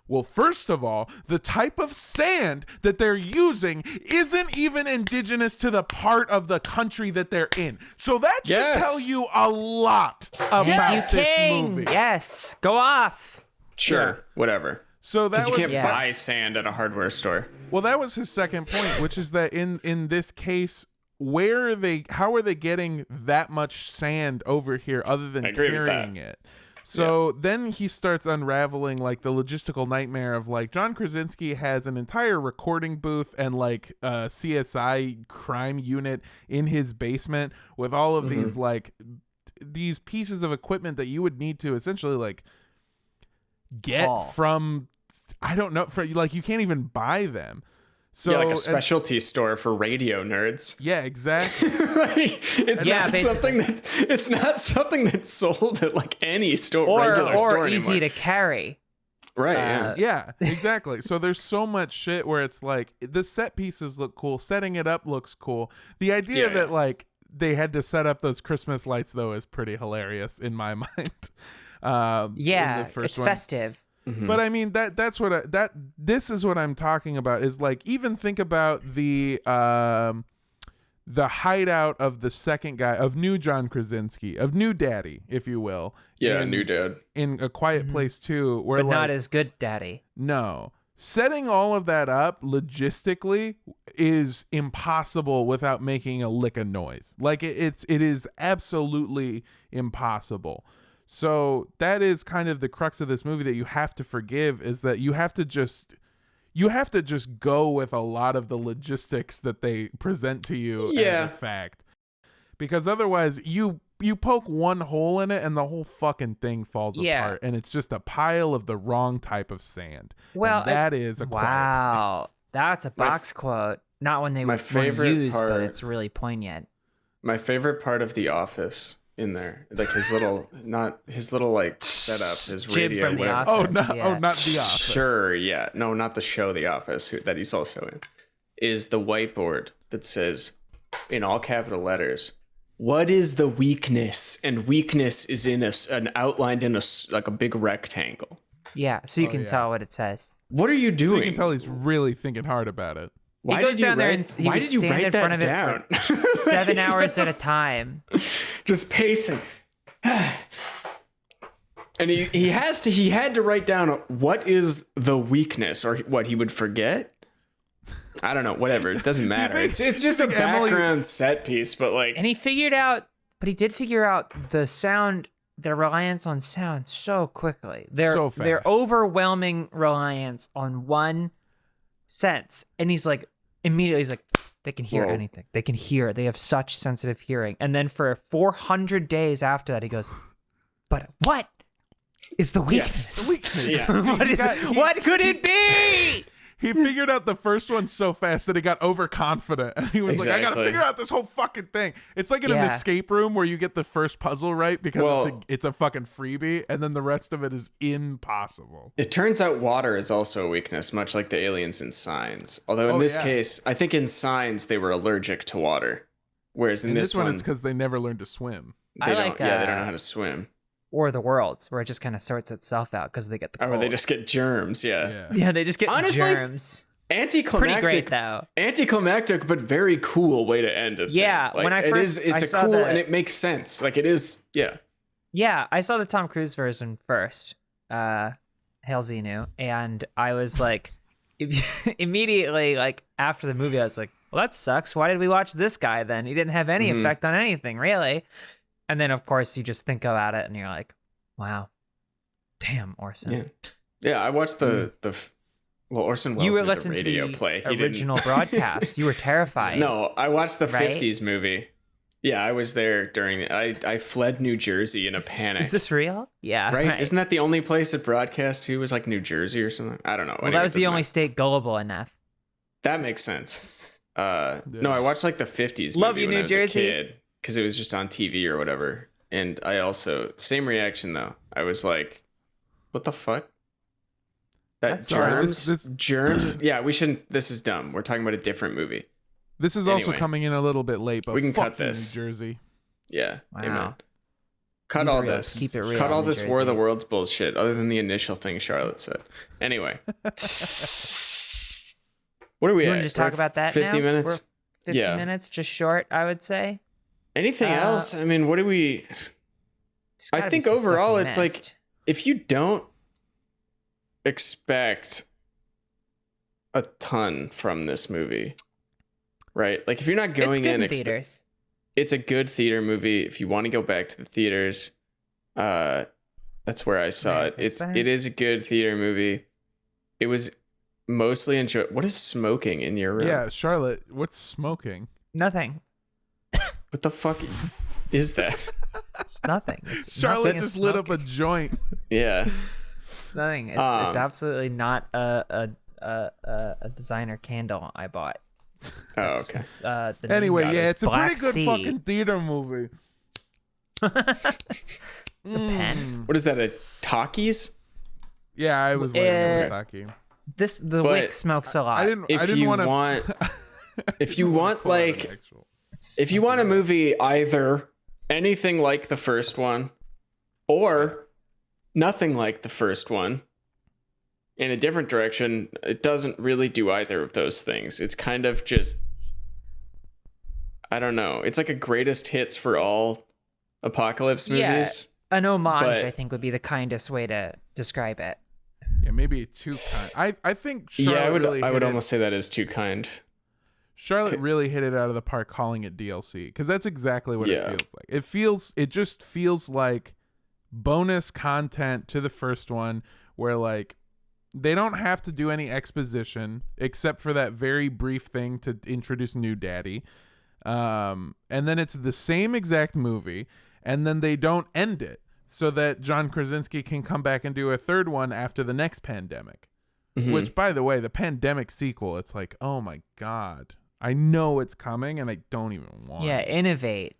"Well, first of all, the type of sand that they're using isn't even indigenous to the part of the country that they're in. So that should tell you a lot about this movie." Yes, go off. Sure, whatever. So that you can't buy sand at a hardware store. Well, that was his second point, which is that in this case, how are they getting that much sand over here other than carrying it? So then he starts unraveling like the logistical nightmare of like John Krasinski has an entire recording booth and like a CSI crime unit in his basement with all of these like these pieces of equipment that you would need to essentially like get from, I don't know, for like you can't even buy them. So like a specialty store for radio nerds. Yeah, exactly. It's not something that's sold at like any store, regular store or easy anymore. to carry. Right. Yeah, exactly. So there's so much shit where it's like the set pieces look cool, setting it up looks cool. The idea that like they had to set up those Christmas lights though is pretty hilarious in my mind. It's festive. Mm-hmm. But I mean that's what this is what I'm talking about is like even think about the the hideout of the second guy, of new John Krasinski, of new Daddy, if you will. Yeah, new dad. In A Quiet Place 2, where But not as good, Daddy. No. Setting all of that up logistically is impossible without making a lick of noise. Like it is absolutely impossible. So that is kind of the crux of this movie that you have to forgive, is that you have to just go with a lot of the logistics that they present to you as a fact. Because otherwise you poke one hole in it and the whole fucking thing falls apart, and it's just a pile of the wrong type of sand. Well, and that is a wow. That's a box quote. Not when they were used, but it's really poignant. My favorite part of The Office in there, like his little like setup, his Jim radio. from The whatever. Office. Not The Office. Sure, yeah, no, not the show The Office that he's also in. Is the whiteboard that says in all capital letters, "What is the weakness?" And weakness is in an outlined in like a big rectangle. Yeah, so you can tell what it says. What are you doing? So you can tell he's really thinking hard about it. Why goes did you down there write, and he why would did you stand write in front that of it down? for 7 hours at a time. Just pacing. And he had to write down what is the weakness, or what he would forget. I don't know, whatever. It doesn't matter. It's just a background set piece, but like. And he did figure out the sound, their reliance on sound so quickly. So fast. Their overwhelming reliance on one sense. And he's like, immediately he's like, they can hear anything. They can hear. They have such sensitive hearing. And then for 400 days after that, he goes, but what is the weakness? The weakness. Yeah. What could it be? He figured out the first one so fast that he got overconfident. And he was like, I got to figure out this whole fucking thing. It's like in an escape room where you get the first puzzle right because it's a fucking freebie, and then the rest of it is impossible. It turns out water is also a weakness, much like the aliens in Signs. Although in this case, I think in Signs they were allergic to water. Whereas in this one it's because they never learned to swim. They don't know how to swim. Or the Worlds, where it just kind of sorts itself out because they get the cold. Or they just get germs, Yeah, they just get germs. Anticlimactic. Pretty great, though. Anticlimactic, but very cool way to end it. Yeah, like, when I first... It's a cool, and it makes sense. Like, it is, yeah. Yeah, I saw the Tom Cruise version first, Hail Xenu, and I was like, immediately, like, after the movie, I was like, well, that sucks. Why did we watch this guy then? He didn't have any effect on anything, really. And then, of course, you just think about it and you're like, wow, damn, Orson. Yeah, I watched Orson Welles made the radio play. You were listening to the original broadcast. You were terrified. No, I watched the 50s movie. Yeah, I was there during I fled New Jersey in a panic. Is this real? Yeah. Right? Isn't that the only place that broadcast to was like New Jersey or something? I don't know. Well, that was the only state gullible enough. That makes sense. No, I watched like the 50s Love movie you, when New I was Jersey. a kid. Because it was just on TV or whatever. And I also, same reaction though. I was like, what the fuck? That germs? Yeah, we shouldn't, this is dumb. We're talking about a different movie. This is also coming in a little bit late, but we can fuck cut this. New Jersey. Yeah. Wow. Amen. Cut all this. Keep it real. Cut all New this Jersey. War of the Worlds bullshit, other than the initial thing Charlotte said. Anyway. What are we Do you at? want to just talk about that 50 now? minutes? We're 50 minutes, just short, I would say. Anything else? I mean, what do we... I think overall it's like, if you don't expect a ton from this movie, right? Like if you're not going in theaters. It's a good theater movie. If you want to go back to the theaters, that's where I saw it. It is a good theater movie. It was mostly enjoyed. What is smoking in your room? Yeah, Charlotte, what's smoking? Nothing. What the fuck is that? It's nothing. Charlotte just lit up a joint. Yeah. It's nothing. It's absolutely not a designer candle I bought. Oh, okay. Anyway, yeah, it's a pretty good Sea. fucking theater movie. The pen. What is that? A Takis? Yeah, I was laying there with Taki. The wick smokes a lot. I didn't want if you want like, if you want a movie either anything like the first one or nothing like the first one in a different direction, it doesn't really do either of those things. It's kind of just, I don't know. It's like a greatest hits for all apocalypse Yeah, movies. an homage, but- I think, would be the kindest way to describe it. Yeah, maybe too kind. I think Charlotte I would really hit it. almost say that is too kind. Charlotte really hit it out of the park calling it DLC, because that's exactly what it Yeah. feels like. It just feels like bonus content to the first one, where like they don't have to do any exposition except for that very brief thing to introduce new daddy. And then it's the same exact movie, and then they don't end it so that John Krasinski can come back and do a third one after the next pandemic. Mhm. Which, by the way, the pandemic sequel, it's like, oh my God, I know it's coming and I don't even want Yeah, it. innovate.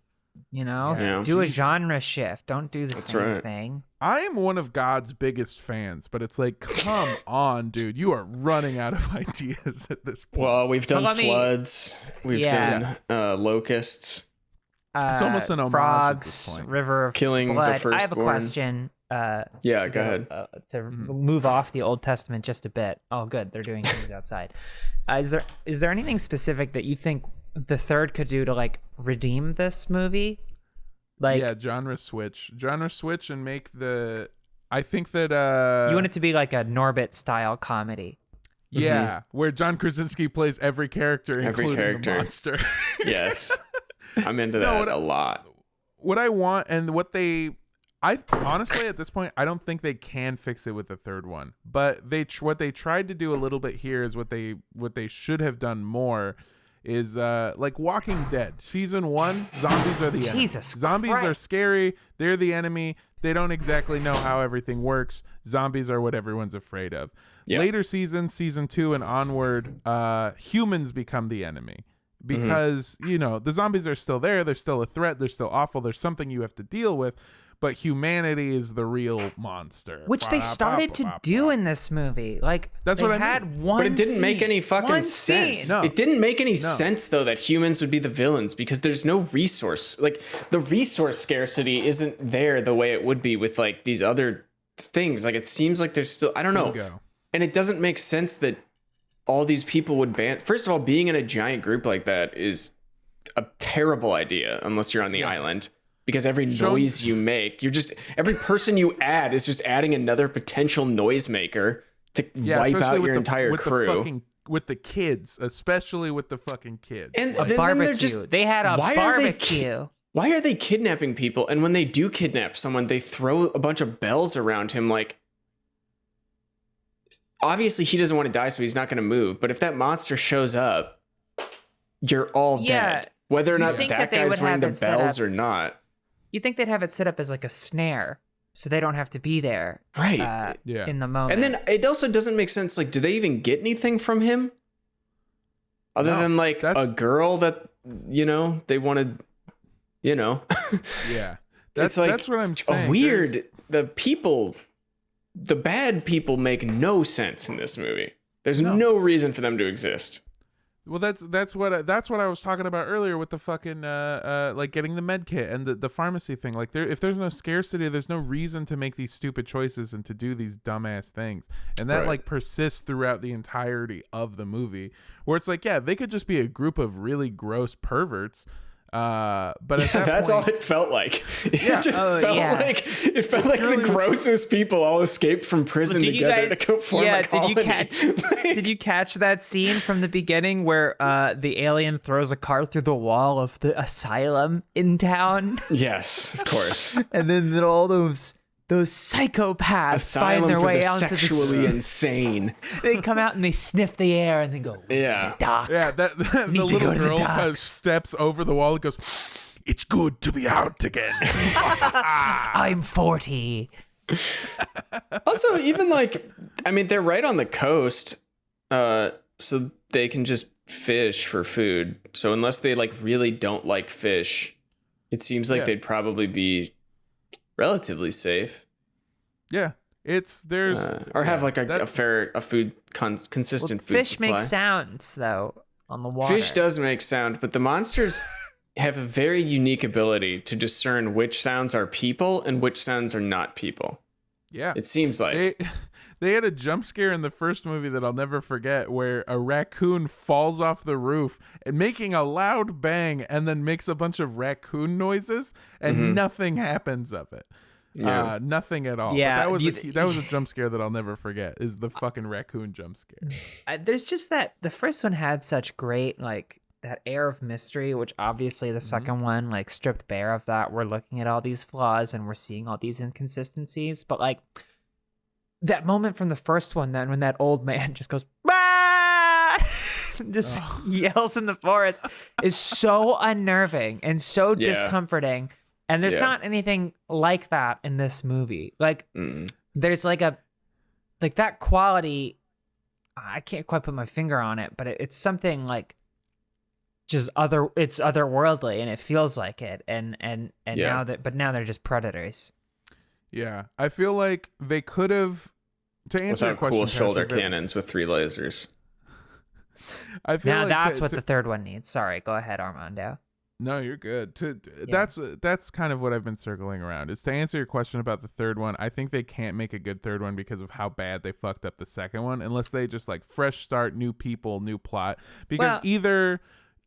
Yeah. Do a Jesus. genre shift. Don't do the That's same right. thing. I am one of God's biggest fans, but it's like, come on, dude. You are running out of ideas at this point. Well, we've done let me- floods. We've Yeah. done locusts. It's almost an homage at frogs, this point. river of Killing the blood. I have a firstborn. question. Yeah, go ahead. To move off the Old Testament just a bit. Oh, good, they're doing things outside. Is there anything specific that you think the third could do to like redeem this movie? Like, Yeah, genre switch, and make the. I think that you want it to be like a Norbit style comedy. yeah, where John Krasinski plays every character, Every including character. the monster. Yes. I'm into No, that a lot. What I want and what they, I honestly at this point I don't think they can fix it with the third one. But what they tried to do a little bit here is what they should have done more. Is like Walking Dead season 1, zombies are the enemy. Jesus Zombies are Christ. scary. They're the enemy. They don't exactly know how everything works. Zombies are what everyone's afraid of. Yeah. Later seasons, season 2 and onward, humans become the enemy because the zombies are still there. They're still a threat. They're still awful. There's something you have to deal with. But humanity is the real monster. Which they started to do in this movie. Like, That's they what I mean. had one But it didn't make scene. any fucking One sense. scene. No. It didn't make any sense though that humans would be the villains because there's no resource. Like the resource scarcity isn't there the way it would be with like these other things. Like it seems like there's still I don't know. Bingo. And it doesn't make sense that all these people would ban. First of all, being in a giant group like that is a terrible idea unless you're on the island. Because every noise you make, every person you add is just adding another potential noisemaker to wipe especially out with your the- entire with crew. with the kids, especially with the fucking kids. And A then barbecue. they're just, They had a why are they barbecue. why are they kidnapping people? And when they do kidnap someone, they throw a bunch of bells around him. Like, obviously he doesn't want to die, so he's not going to move. But if that monster shows up, you're all Yeah. dead. Whether or not think that that they guy's would ringing have the it set bells up- or not. You think they'd have it set up as like a snare, so they don't have to be there, Right. Yeah. in the moment. And then it also doesn't make sense. Like, do they even get anything from him? Other No, than like that's- a girl that, they wanted, yeah, it's like that's what I'm saying. a weird, the bad people make no sense in this movie. There's no reason for them to exist. Well, that's what I was talking about earlier with the fucking like getting the med kit and the pharmacy thing. Like if there's no scarcity, there's no reason to make these stupid choices and to do these dumbass things. And that Right. like persists throughout the entirety of the movie, where it's like, yeah, they could just be a group of really gross perverts. But at that That's point, all it felt like. It Yeah. just Oh, felt yeah. like the really was- grossest people all escaped from prison Did you together guys- to go form a colony. Did you catch that scene from the beginning where the alien throws a car through the wall of the asylum in town, Yes, of course. and then all those psychopaths find Asylum their for way the out to sexually the. insane. They come out and they sniff the air and they go, Yeah. "Doc." yeah, that the need to little go to the girl kind of docks. steps over the wall and goes, "It's good to be out again." I'm 40. Also, even they're right on the coast, so they can just fish for food. So unless they really don't like fish, it seems like Yeah. they'd probably be relatively safe, Yeah, there's or have that- a food consistent food Fish supply. make sounds though on the water. Fish does make sound, but the monsters have a very unique ability to discern which sounds are people and which sounds are not people. Yeah. It seems like. They had a jump scare in the first movie that I'll never forget where a raccoon falls off the roof and making a loud bang and then makes a bunch of raccoon noises and nothing happens of it. Yeah. Nothing at all. Yeah, But that was a jump scare that I'll never forget, is the fucking raccoon jump scare. There's just that the first one had such great like that air of mystery, which obviously the second one like stripped bare of that. We're looking at all these flaws and we're seeing all these inconsistencies, but like that moment from the first one, then when that old man just goes bah! just yells in the forest is so unnerving and so discomforting. And there's not anything like that in this movie. Like there's like that quality. I can't quite put my finger on it, but it's something like just it's otherworldly and it feels like it. And now they're just predators. Yeah, I feel like they could have, to answer your without question, cool shoulder Patrick, cannons with 3 lasers. I feel Now like that's what the third one needs. Sorry, go ahead, Armando. No, you're good. That's kind of what I've been circling around. Is to answer your question about the third one, I think they can't make a good third one because of how bad they fucked up the second one, unless they just like fresh start, new people, new plot. Because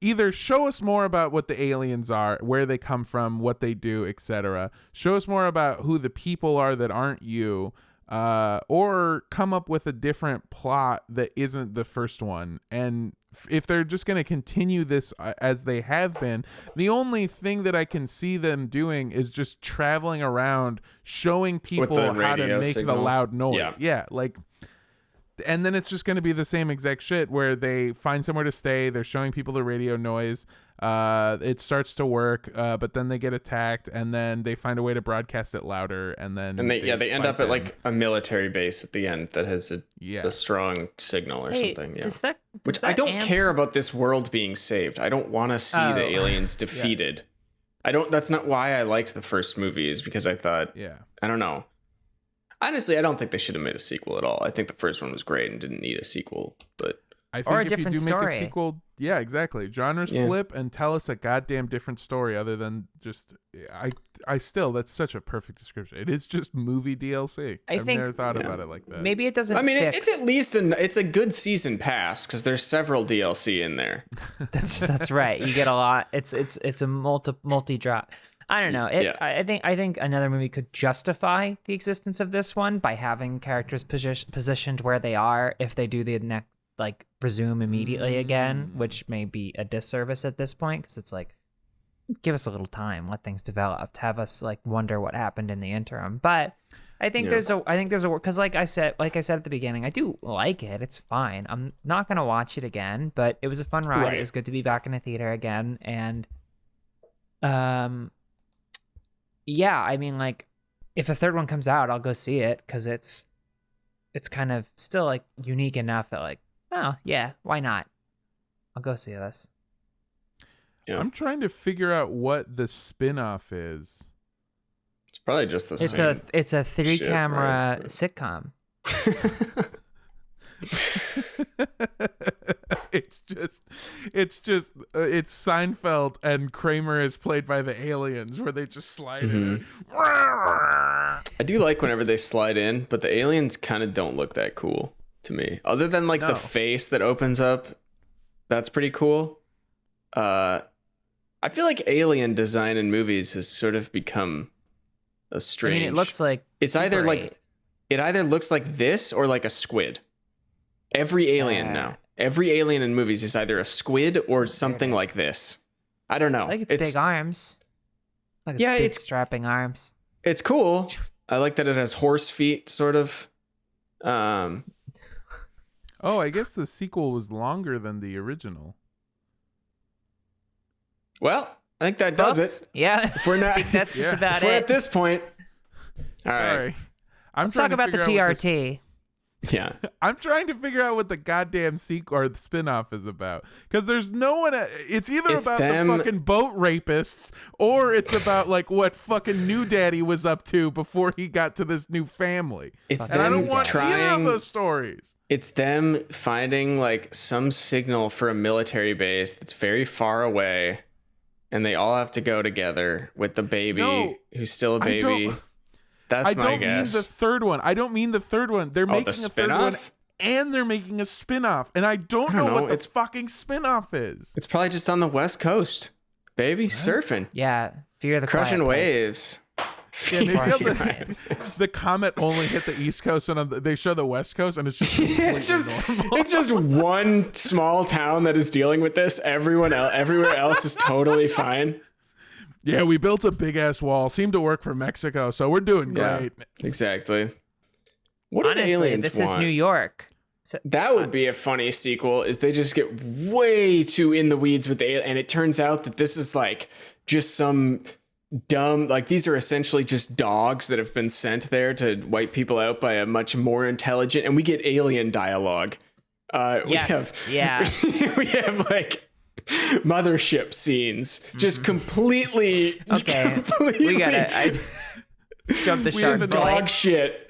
either show us more about what the aliens are, where they come from, what they do, etc. Show us more about who the people are that aren't you, or come up with a different plot that isn't the first one. And if they're just going to continue this as they have been, the only thing that I can see them doing is just traveling around showing people how to make the loud noise. Yeah, like... And then it's just going to be the same exact shit where they find somewhere to stay. They're showing people the radio noise. It starts to work, but then they get attacked, and then they find a way to broadcast it louder, and then they end up at like a military base at the end that has a strong signal or something. Yeah, which I don't care about this world being saved. I don't want to see the aliens defeated. I don't. That's not why I liked the first movie. Is because I thought, I don't know. Honestly, I don't think they should have made a sequel at all. I think the first one was great and didn't need a sequel. But I think if you do make a sequel, yeah, exactly. Genres flip and tell us a goddamn different story other than just I still, that's such a perfect description. It is just movie DLC. I've never thought about it like that. Maybe it doesn't. I mean, it's at least it's a good season pass because there's several DLC in there. That's right. You get a lot. It's a multi drop. I don't know. I think another movie could justify the existence of this one by having characters positioned where they are if they do the next resume immediately again, which may be a disservice at this point because it's like, give us a little time, let things develop, have us like wonder what happened in the interim. But I think there's a because like I said at the beginning, I do like it. It's fine. I'm not gonna watch it again, but it was a fun ride. Right. It was good to be back in the theater again, and yeah, I mean, like, if a third one comes out, I'll go see it because it's kind of still like unique enough that like, oh yeah, why not? I'll go see this. Yeah. I'm trying to figure out what the spinoff is. It's probably just the same. It's a 3-camera sitcom. It's Seinfeld and Kramer is played by the aliens where they just slide in. I do like whenever they slide in, but the aliens kind of don't look that cool to me. Other than like the face that opens up, that's pretty cool. I feel like alien design in movies has sort of become a strange. I mean, it looks like it either looks like this or like a squid. Every alien in movies is either a squid or something like this. I don't know. Like it's big arms. Like big strapping arms. It's cool. I like that it has horse feet, sort of. Oh, I guess the sequel was longer than the original. Well, I think that does it. Yeah. If we're not, that's just about if it. we're at this point. All right. Let's talk about the TRT. Yeah. I'm trying to figure out what the goddamn sequel or the spinoff is about. Because there's no one. It's either about the fucking boat rapists or it's about like what fucking New Daddy was up to before he got to this new family. And I don't want either of those stories. It's them finding like some signal for a military base that's very far away. And they all have to go together with the baby who's still a baby. That's I my don't mean guess. the third one. I don't mean the third one. They're making the a third one, spinoff? and they're making a spin-off. And I don't know what the fucking spin-off is. It's probably just on the West Coast, baby, surfing, Yeah, Fear the crushing Quiet Place. waves. Yeah, maybe Crushing the comet only hit the East Coast, and they show the West Coast, and it's just It's just one small town that is dealing with this. Everywhere else is totally fine. Yeah, we built a big ass wall. Seemed to work for Mexico, so we're doing great. Yeah, exactly. What do the Honestly, aliens this want? is New York. So, That would be a funny sequel. Is they just get way too in the weeds with the and it turns out that this is like just some dumb, like these are essentially just dogs that have been sent there to wipe people out by a much more intelligent, and we get alien dialogue. yes, yeah. We have like mothership scenes, just completely. Okay, completely, we gotta jump the shark. just but, like, dog shit.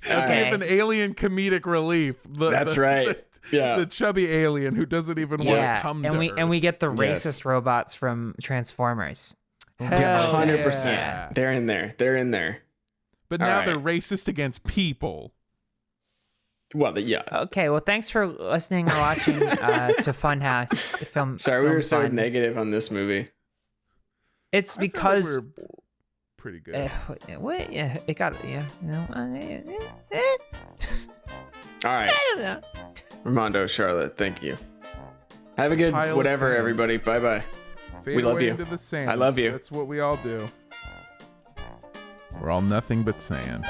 Okay. We have an alien comedic relief. That's right. Yeah. The chubby alien who doesn't even want to come and to we Earth. and we get the Yes. racist robots from Transformers. Hell 100%. yeah. They're in there. They're in there. But All now right. they're racist against people. Well, yeah. Okay, well, thanks for listening or watching to Funhaus film. Sorry, we Film were so Fun. negative on this movie. It's I feel like because we're pretty good. what? Yeah, it got you know. All right, I don't know. Armando, Charlotte, thank you. Have a good Pile of whatever, sand. everybody. Bye bye. Fade we love away you. into the sand. I love you. That's what we all do. We're all nothing but sand.